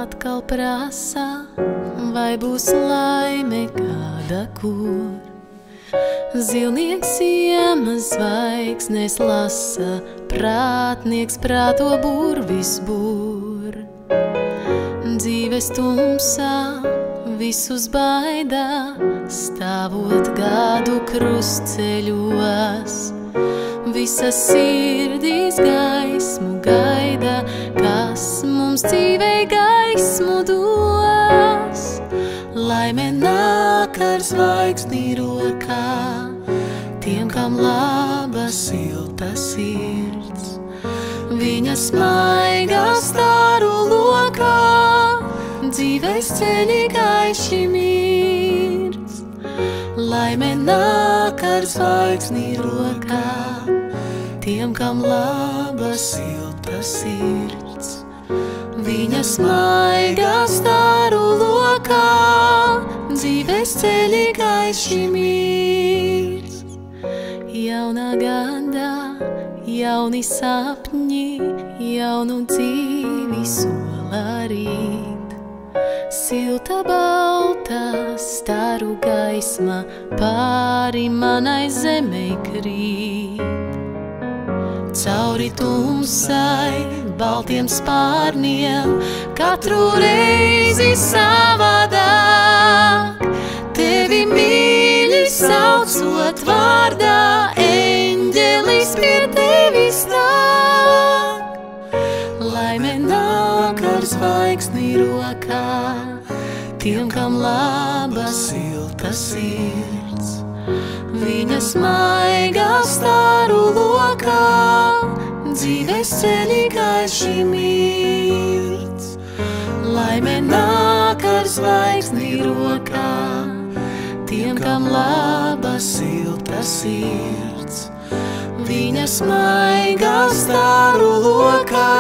atkal prasa, vai būs laime kāda kur. Zilnieks ziemas zvaigznes lasa, prātnieks prāto burvis būr. Dzīves tumsā visus baidā, stāvot gadu krustceļos. Visas sirdīs gaismu gaida, kas mums dzīvei gaismu dos. Laime nāk ar zvaigzni rokā, tiem, kam laba silta sirds. Viņa smaigā staru lokā, dzīves ceļi gaiši mirdz. Laime nāk ar zvaigzni rokā, tiem, kam laba silta sirds. Viņa smaigā staru lokā, dzīves ceļi gaiši mirdz. Jaunā gadā, jauni sapņi, jaunu dzīvi sola rīt. Silta balta staru gaisma pāri manai zemei krīt. Cauri tumsai, baltiem spārniem, katru reizi savādāk. Tevi mīļi saucot vārdā, eņģelis pie tevis nāk. Laime nāk ar zvaigzni rokā, tiem, kam laba silta sirds. Viņa smaigā staru lokā, dzīves ceļi gaiši mirdz. Laime nāk ar zvaigzni rokā, tiem, kam laba silta sirds. Viņa smaigā staru lokā,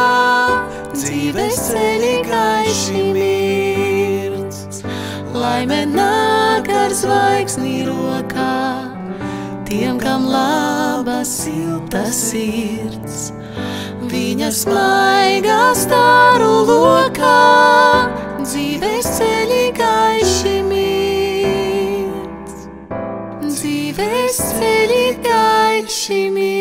dzīves ceļi gaiši mirdz. Laime nāk ar zvaigzni rokā, tiem, kam laba silta sirds. Viņa smaigā staru lokā, dzīves ceļi gaiši mirdz. Dzīves ceļi gaiši mirdz.